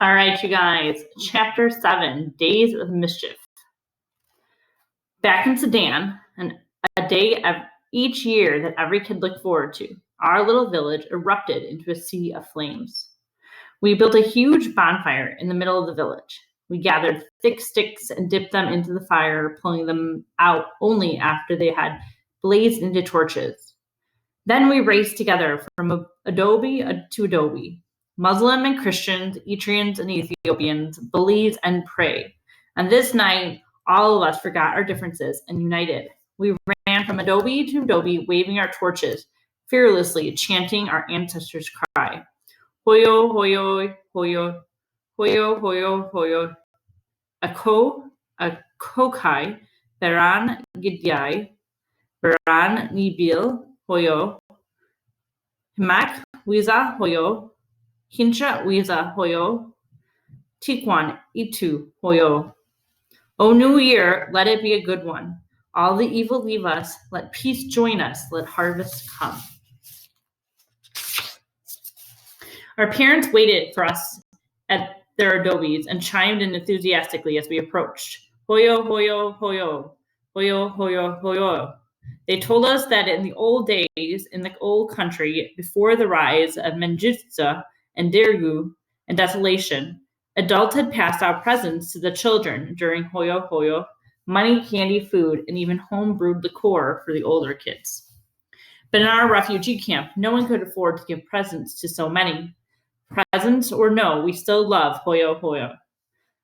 All right, you guys, Chapter 7, Days of Mischief. Back in Sudan, a day each year that every kid looked forward to, our little village erupted into a sea of flames. We built a huge bonfire in the middle of the village. We gathered thick sticks and dipped them into the fire, pulling them out only after they had blazed into torches. Then we raced together from adobe to adobe. Muslim and Christians, Eritreans and Ethiopians, bullies and prey. And this night, all of us forgot our differences and united. We ran from adobe to adobe, waving our torches, fearlessly chanting our ancestors' cry. Hoyo, hoyo, hoyo, hoyo, hoyo, hoyo. Akokai, Beran Gidyai, Beran Nibil, hoyo. Himak, Wiza, hoyo. Hinsha, Wiza, hoyo. Tikwan, Itu, hoyo. O New Year, let it be a good one. All the evil leave us. Let peace join us. Let harvest come. Our parents waited for us at their adobes and chimed in enthusiastically as we approached. Hoyo, hoyo, hoyo. Hoyo, hoyo, hoyo. They told us that in the old days, in the old country, before the rise of Mengistu and Dergu and desolation, adults had passed out presents to the children during Hoyo Hoyo, money, candy, food, and even home-brewed liqueur for the older kids. But in our refugee camp, no one could afford to give presents to so many. Presents or no, we still love Hoyo Hoyo.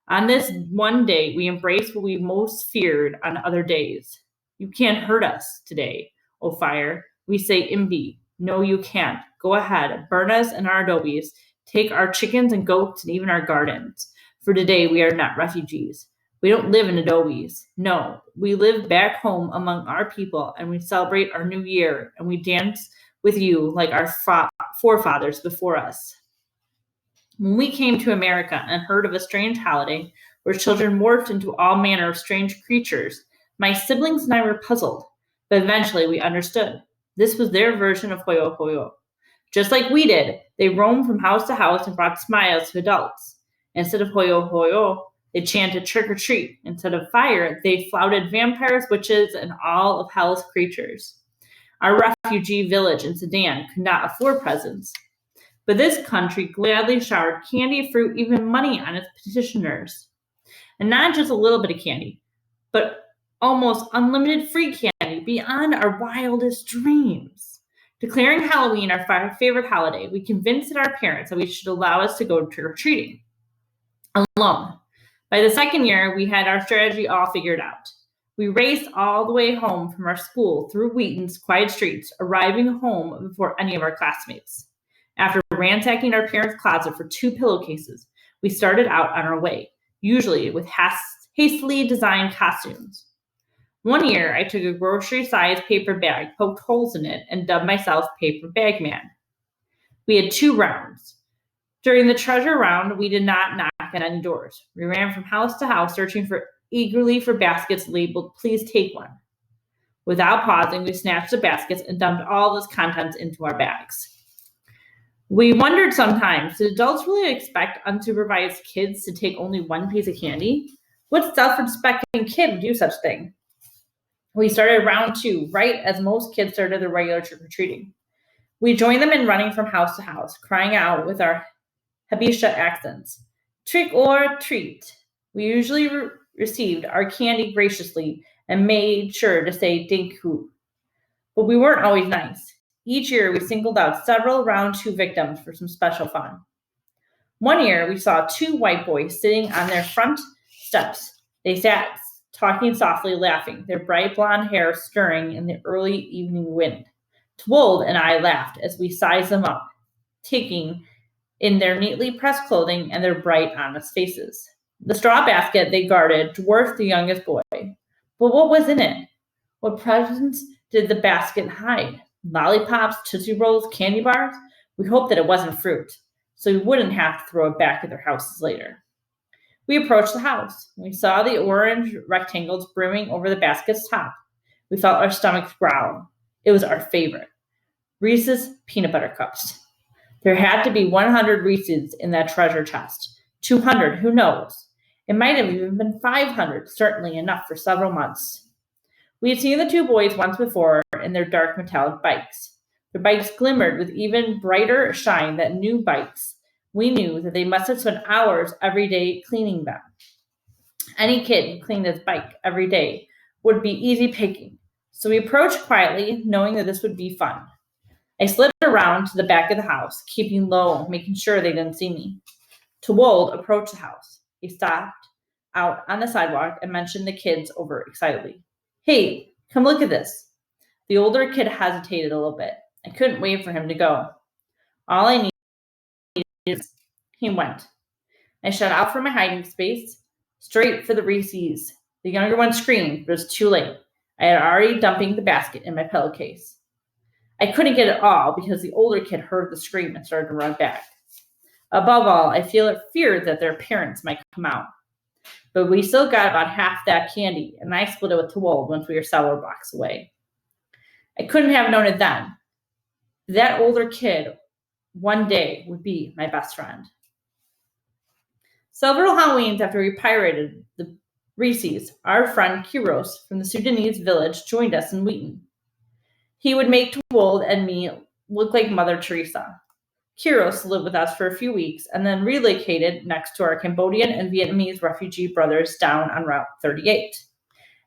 On this one day, we embraced what we most feared on other days. You can't hurt us today, O fire. We say Imbi. No, you can't. Go ahead, burn us in our adobes. Take our chickens and goats and even our gardens. For today, we are not refugees. We don't live in adobes. No, we live back home among our people, and we celebrate our new year, and we dance with you like our forefathers before us. When we came to America and heard of a strange holiday where children morphed into all manner of strange creatures, my siblings and I were puzzled, but eventually we understood. This was their version of Hoyo Hoyo. Just like we did, they roamed from house to house and brought smiles to adults. Instead of Hoyo Hoyo, they chanted trick or treat. Instead of fire, they flouted vampires, witches, and all of hell's creatures. Our refugee village in Sudan could not afford presents, but this country gladly showered candy, fruit, even money on its petitioners. And not just a little bit of candy, but almost unlimited free candy beyond our wildest dreams. Declaring Halloween our favorite holiday, we convinced our parents that we should allow us to go trick-or-treating alone. By the second year, we had our strategy all figured out. We raced all the way home from our school through Wheaton's quiet streets, arriving home before any of our classmates. After ransacking our parents' closet for 2 pillowcases, we started out on our way, usually with hastily designed costumes. One year, I took a grocery-sized paper bag, poked holes in it, and dubbed myself Paper Bag Man. We had 2 rounds. During the treasure round, we did not knock on any doors. We ran from house to house, searching eagerly for baskets labeled, "Please take one." Without pausing, we snatched the baskets and dumped all those contents into our bags. We wondered sometimes, did adults really expect unsupervised kids to take only one piece of candy? What self-respecting kid would do such a thing? We started round 2, right as most kids started their regular trick-or-treating. We joined them in running from house to house, crying out with our Habesha accents, "Trick or treat." We usually received our candy graciously and made sure to say "Dinku." But we weren't always nice. Each year, we singled out several round 2 victims for some special fun. One year, we saw 2 white boys sitting on their front steps. They sat talking softly, laughing, their bright blonde hair stirring in the early evening wind. Twold and I laughed as we sized them up, taking in their neatly pressed clothing and their bright, honest faces. The straw basket they guarded dwarfed the youngest boy. But what was in it? What presents did the basket hide? Lollipops, Tootsie Rolls, candy bars? We hoped that it wasn't fruit, so we wouldn't have to throw it back at their houses later. We approached the house. We saw the orange rectangles brimming over the basket's top. We felt our stomachs growl. It was our favorite. Reese's Peanut Butter Cups. There had to be 100 Reese's in that treasure chest. 200, who knows? It might have even been 500, certainly enough for several months. We had seen the two boys once before in their dark metallic bikes. Their bikes glimmered with even brighter shine than new bikes. We knew that they must have spent hours every day cleaning them. Any kid who cleaned his bike every day would be easy picking, so we approached quietly, knowing that this would be fun. I slid around to the back of the house, keeping low, making sure they didn't see me. Twold approached the house. He stopped out on the sidewalk and mentioned the kids over excitedly. Hey, come look at this. The older kid hesitated a little bit. I couldn't wait for him to go. All I needed is he went. I shut out from my hiding space, straight for the Reese's. The younger one screamed, but it was too late. I had already dumping the basket in my pillowcase. I couldn't get it all because the older kid heard the scream and started to run back. Above all, I feared that their parents might come out. But we still got about half that candy, and I split it with Twold once we were several blocks away. I couldn't have known it then. That older kid one day would be my best friend. Several Halloweens after we pirated the Reese's, our friend Kiros from the Sudanese village joined us in Wheaton. He would make Twold and me look like Mother Teresa. Kiros lived with us for a few weeks and then relocated next to our Cambodian and Vietnamese refugee brothers down on Route 38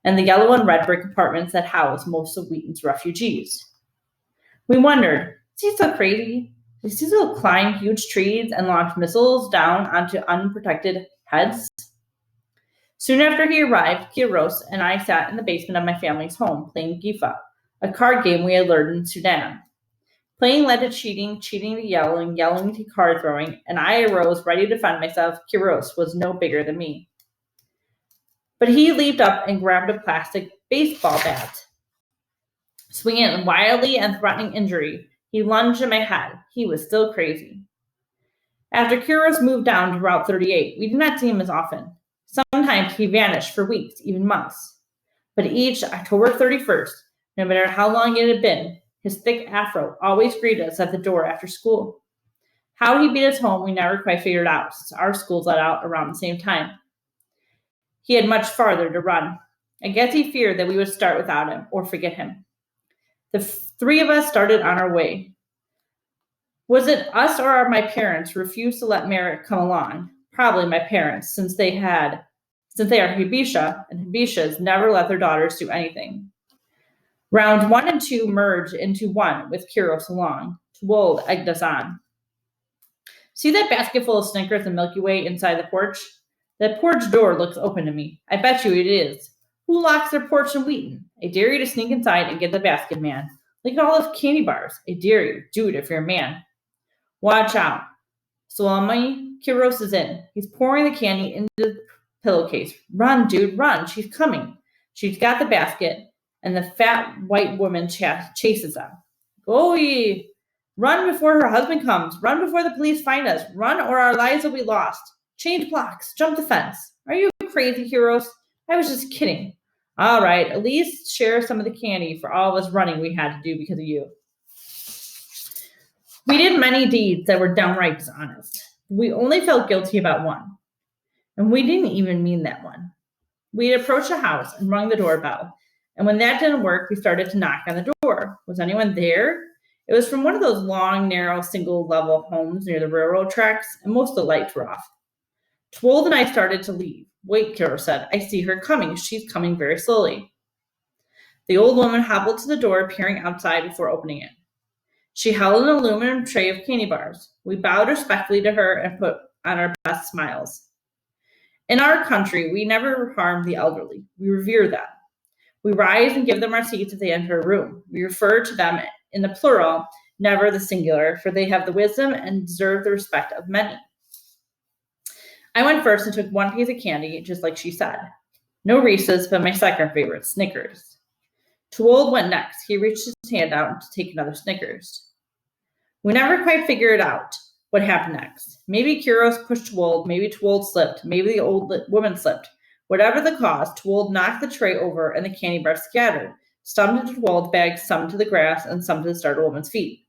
and the yellow and red brick apartments that house most of Wheaton's refugees. We wondered, is he so crazy? Does he still climb huge trees and launch missiles down onto unprotected heads? Soon after he arrived, Kiros and I sat in the basement of my family's home playing Gifa, a card game we had learned in Sudan. Playing led to cheating, cheating to yelling, yelling to card throwing, and I arose ready to defend myself. Kiros was no bigger than me. But he leaped up and grabbed a plastic baseball bat. Swinging it wildly and threatening injury, he lunged at my head. He was still crazy. After Kiros moved down to Route 38, we did not see him as often. Sometimes he vanished for weeks, even months. But each October 31st, no matter how long it had been, his thick afro always greeted us at the door after school. How he beat us home, we never quite figured out, since our schools let out around the same time. He had much farther to run. I guess he feared that we would start without him or forget him. The three of us started on our way. Was it us or my parents who refused to let Merrick come along? Probably my parents, since they are Habesha, and Habeshas never let their daughters do anything. Round 1 and 2 merged into one with Kiros along. Twold egged us on. See that basket full of Snickers and Milky Way inside the porch? That porch door looks open to me. I bet you it is. Who locks their porch in Wheaton? I dare you to sneak inside and get the basket, man. Look at all those candy bars. I dare you. Do it if you're a man. Watch out. Salami, Kiros is in. He's pouring the candy into the pillowcase. Run, dude, run. She's coming. She's got the basket, and the fat white woman chases them. Go ye. Run before her husband comes. Run before the police find us. Run or our lives will be lost. Change blocks. Jump the fence. Are you crazy, Kiros? I was just kidding. All right, at least share some of the candy for all of us running we had to do because of you. We did many deeds that were downright dishonest. We only felt guilty about one. And we didn't even mean that one. We had approached a house and rung the doorbell. And when that didn't work, we started to knock on the door. Was anyone there? It was from one of those long, narrow, single-level homes near the railroad tracks, and most of the lights were off. Twold and I started to leave. Wait, Kiros said. I see her coming. She's coming very slowly. The old woman hobbled to the door, peering outside before opening it. She held an aluminum tray of candy bars. We bowed respectfully to her and put on our best smiles. In our country, we never harm the elderly. We revere them. We rise and give them our seats if they enter a room. We refer to them in the plural, never the singular, for they have the wisdom and deserve the respect of many. I went first and took one piece of candy, just like she said. No Reese's, but my second favorite, Snickers. Twold went next. He reached his hand out to take another Snickers. We never quite figured out what happened next. Maybe Kiros pushed Twold, maybe Twold slipped, maybe the old woman slipped. Whatever the cause, Twold knocked the tray over and the candy bars scattered, some to Twold's bag, some to the grass, and some to the startled woman's feet.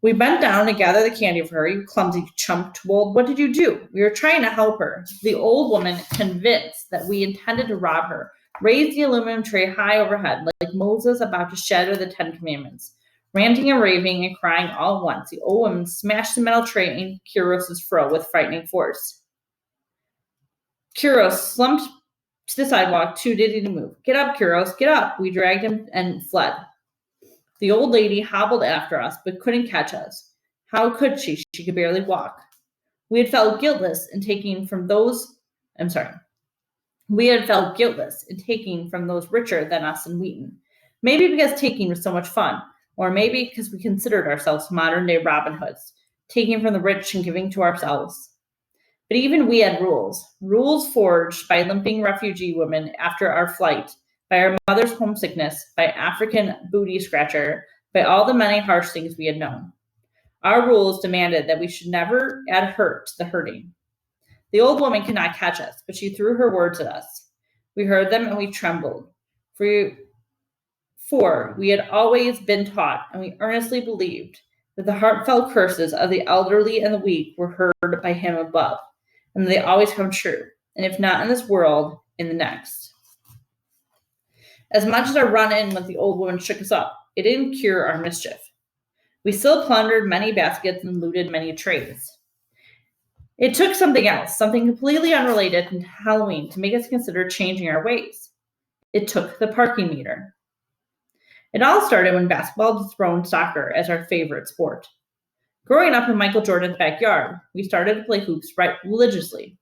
We bent down to gather the candy for her. You clumsy chump, Twold. What did you do? We were trying to help her. The old woman, convinced that we intended to rob her, raised the aluminum tray high overhead like Moses about to shatter the 10 Commandments. Ranting and raving and crying all at once, the old woman smashed the metal tray in Kuros' fro with frightening force. Kuros slumped to the sidewalk, too dizzy to move. Get up, Kuros, get up. We dragged him and fled. The old lady hobbled after us, but couldn't catch us. How could she? She could barely walk. We had felt guiltless in taking from those richer than us in Wheaton. Maybe because taking was so much fun, or maybe because we considered ourselves modern-day Robin Hoods, taking from the rich and giving to ourselves. But even we had rules forged by limping refugee women after our flight, by our mother's homesickness, by African booty scratcher, by all the many harsh things we had known. Our rules demanded that we should never add hurt to the hurting. The old woman could not catch us, but she threw her words at us. We heard them and we trembled. For we had always been taught, and we earnestly believed, that the heartfelt curses of the elderly and the weak were heard by him above, and they always come true, and if not in this world, in the next. As much as our run-in with the old woman shook us up, it didn't cure our mischief. We still plundered many baskets and looted many trays. It took something else, something completely unrelated to Halloween, to make us consider changing our ways. It took the parking meter. It all started when basketball dethroned soccer as our favorite sport. Growing up in Michael Jordan's backyard, we started to play hoops right religiously.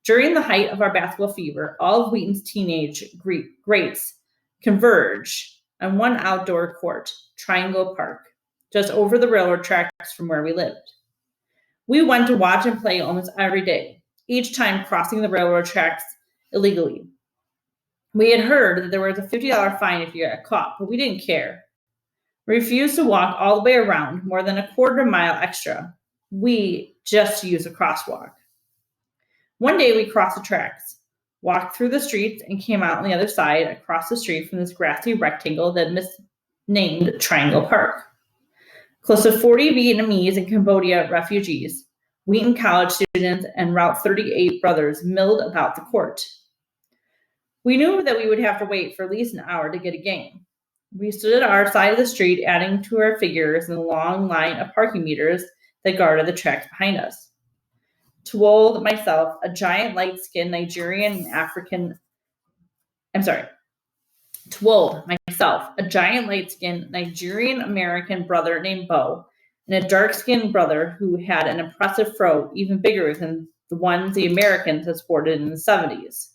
During the height of our basketball fever, all of Wheaton's teenage greats converge on one outdoor court, Triangle Park, just over the railroad tracks from where we lived. We went to watch and play almost every day, each time crossing the railroad tracks illegally. We had heard that there was a $50 fine if you got caught, but we didn't care. We refused to walk all the way around, more than a quarter mile extra. We just used a crosswalk. One day we crossed the tracks, walked through the streets, and came out on the other side across the street from this grassy rectangle that misnamed Triangle Park. Close to 40 Vietnamese and Cambodia refugees, Wheaton college students, and Route 38 brothers milled about the court. We knew that we would have to wait for at least an hour to get a game. We stood at our side of the street, adding to our figures in the long line of parking meters that guarded the tracks behind us. Twold, myself, a giant light-skinned Nigerian American brother named Bo, and a dark-skinned brother who had an impressive fro even bigger than the ones the Americans had sported in the 70s.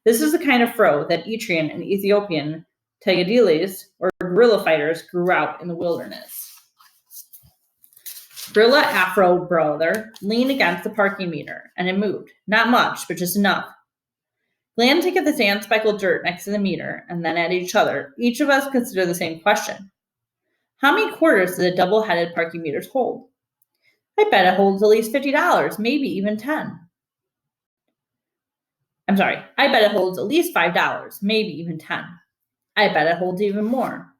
This is the kind of fro that Eritrean and Ethiopian Tegadiles, or guerrilla fighters, grew out in the wilderness. Gorilla Afro brother leaned against the parking meter, and it moved. Not much, but just enough. Glancing at the sand-speckled dirt next to the meter, and then at each other, each of us considered the same question. How many quarters do the double-headed parking meters hold? I bet it holds at least $50, maybe even 10. I bet it holds at least $5, maybe even 10. I bet it holds even more.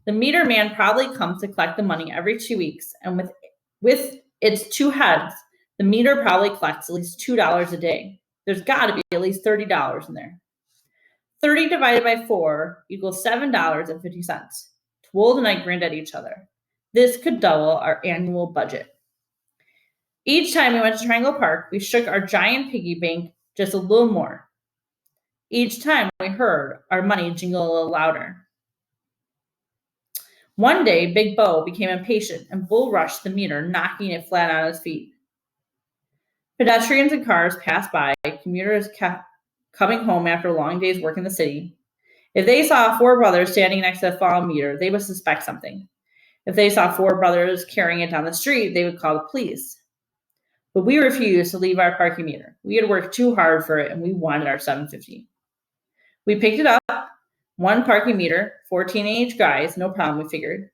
The meter man probably comes to collect the money every 2 weeks, and with its two heads, the meter probably collects at least $2 a day. There's got to be at least $30 in there. 30 divided by 4 equals $7.50. Twold and I grinned at each other. This could double our annual budget. Each time we went to Triangle Park, we shook our giant piggy bank just a little more. Each time we heard our money jingle a little louder. One day, Big Bo became impatient and bull rushed the meter, knocking it flat on his feet. Pedestrians and cars passed by, commuters coming home after a long day's work in the city. If they saw 4 brothers standing next to a fallen meter, they would suspect something. If they saw 4 brothers carrying it down the street, they would call the police. But we refused to leave our parking meter. We had worked too hard for it, and we wanted our $7.50. We picked it up. 1 parking meter, 4 teenage guys, no problem, we figured.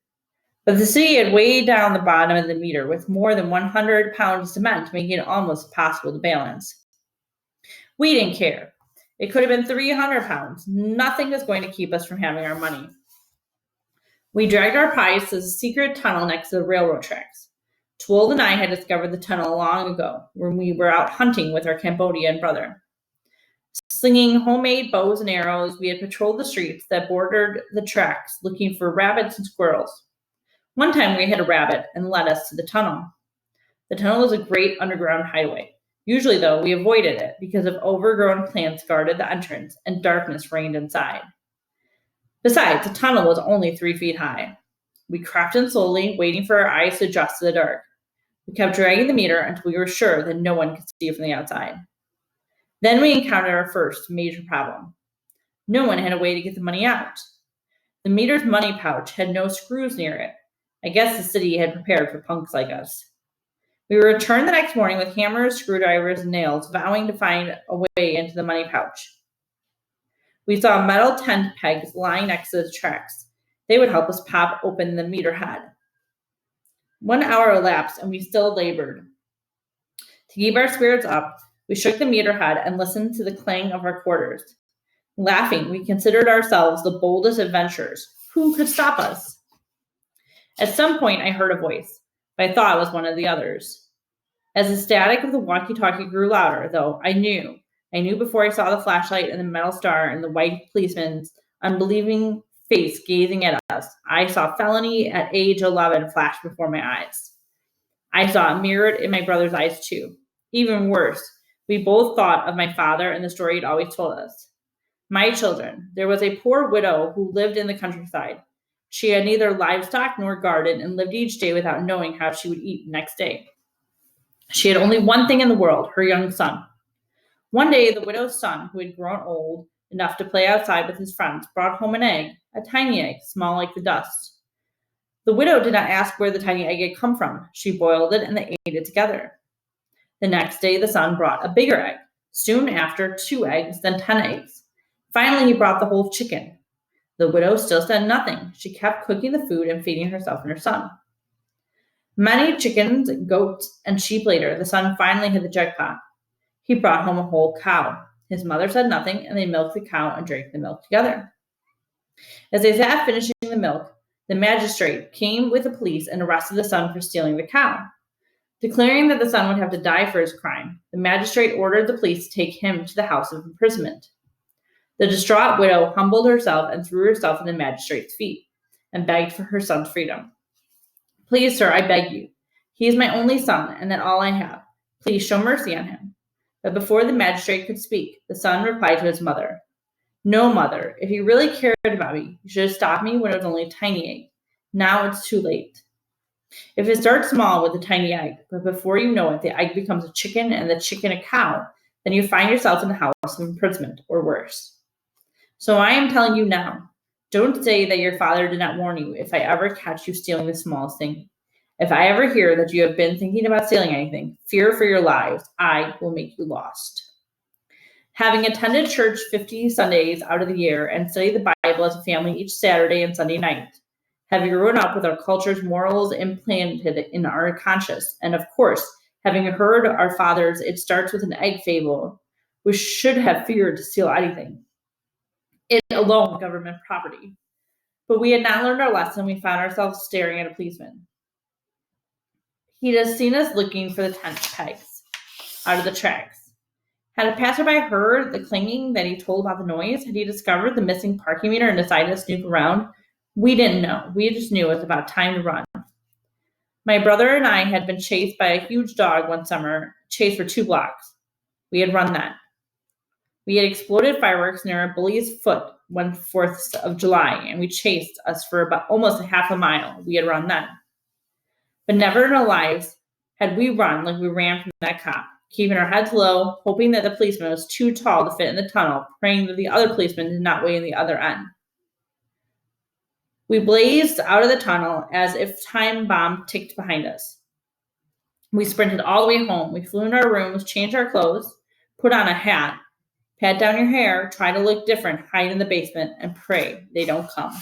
But the city had weighed down the bottom of the meter with more than 100 pounds of cement, making it almost impossible to balance. We didn't care. It could have been 300 pounds. Nothing was going to keep us from having our money. We dragged our pies to the secret tunnel next to the railroad tracks. Twold and I had discovered the tunnel long ago when we were out hunting with our Cambodian brother. Slinging homemade bows and arrows, we had patrolled the streets that bordered the tracks looking for rabbits and squirrels. One time we hit a rabbit and led us to the tunnel. The tunnel was a great underground highway. Usually, though, we avoided it because of overgrown plants guarded the entrance and darkness reigned inside. Besides, the tunnel was only 3 feet high. We crept in slowly, waiting for our eyes to adjust to the dark. We kept dragging the meter until we were sure that no one could see it from the outside. Then we encountered our first major problem. No one had a way to get the money out. The meter's money pouch had no screws near it. I guess the city had prepared for punks like us. We returned the next morning with hammers, screwdrivers, and nails, vowing to find a way into the money pouch. We saw metal tent pegs lying next to the tracks. They would help us pop open the meter head. 1 hour elapsed, and we still labored. To keep our spirits up, we shook the meter head and listened to the clang of our quarters. Laughing, we considered ourselves the boldest adventurers. Who could stop us? At some point, I heard a voice, but I thought it was one of the others. As the static of the walkie-talkie grew louder, though, I knew before I saw the flashlight and the metal star and the white policeman's unbelieving face gazing at us. I saw felony at age 11 flash before my eyes. I saw it mirrored in my brother's eyes too. Even worse, we both thought of my father and the story he'd always told us. My children, there was a poor widow who lived in the countryside. She had neither livestock nor garden and lived each day without knowing how she would eat the next day. She had only one thing in the world, her young son. One day, the widow's son, who had grown old enough to play outside with his friends, brought home an egg, a tiny egg, small like the dust. The widow did not ask where the tiny egg had come from. She boiled it and they ate it together. The next day, the son brought a bigger egg. Soon after, 2 eggs, then 10 eggs. Finally, he brought the whole chicken. The widow still said nothing. She kept cooking the food and feeding herself and her son. Many chickens, goats, and sheep later, the son finally hit the jackpot. He brought home a whole cow. His mother said nothing, and they milked the cow and drank the milk together. As they sat finishing the milk, the magistrate came with the police and arrested the son for stealing the cow. Declaring that the son would have to die for his crime, the magistrate ordered the police to take him to the house of imprisonment. The distraught widow humbled herself and threw herself at the magistrate's feet and begged for her son's freedom. Please, sir, I beg you. He is my only son, and all I have. Please show mercy on him. But before the magistrate could speak, the son replied to his mother, No, mother, if you really cared about me, you should have stopped me when it was only a tiny egg. Now it's too late. If it starts small with a tiny egg, but before you know it, the egg becomes a chicken and the chicken a cow, then you find yourself in the house of imprisonment, or worse. So I am telling you now, don't say that your father did not warn you if I ever catch you stealing the smallest thing. If I ever hear that you have been thinking about stealing anything, fear for your lives, I will make you lost. Having attended church 50 Sundays out of the year and studied the Bible as a family each Saturday and Sunday night, having grown up with our culture's morals implanted in our conscience, and of course, having heard our fathers, it starts with an egg fable, we should have feared to steal anything. It alone government property. But we had not learned our lesson. We found ourselves staring at a policeman. He had seen us looking for the tent pegs out of the tracks. Had a passerby heard the clanging that he told about the noise? Had he discovered the missing parking meter and decided to snoop around? We didn't know. We just knew it was about time to run. My brother and I had been chased by a huge dog one summer, chased for 2 blocks. We had run that. We had exploded fireworks near a bully's foot one 4th of July, and we chased us for about almost a half a mile. We had run that. But never in our lives had we run like we ran from that cop, keeping our heads low, hoping that the policeman was too tall to fit in the tunnel, praying that the other policeman did not wait in the other end. We blazed out of the tunnel as if time bomb ticked behind us. We sprinted all the way home. We flew into our rooms, changed our clothes, put on a hat, pat down your hair, try to look different, hide in the basement, and pray they don't come.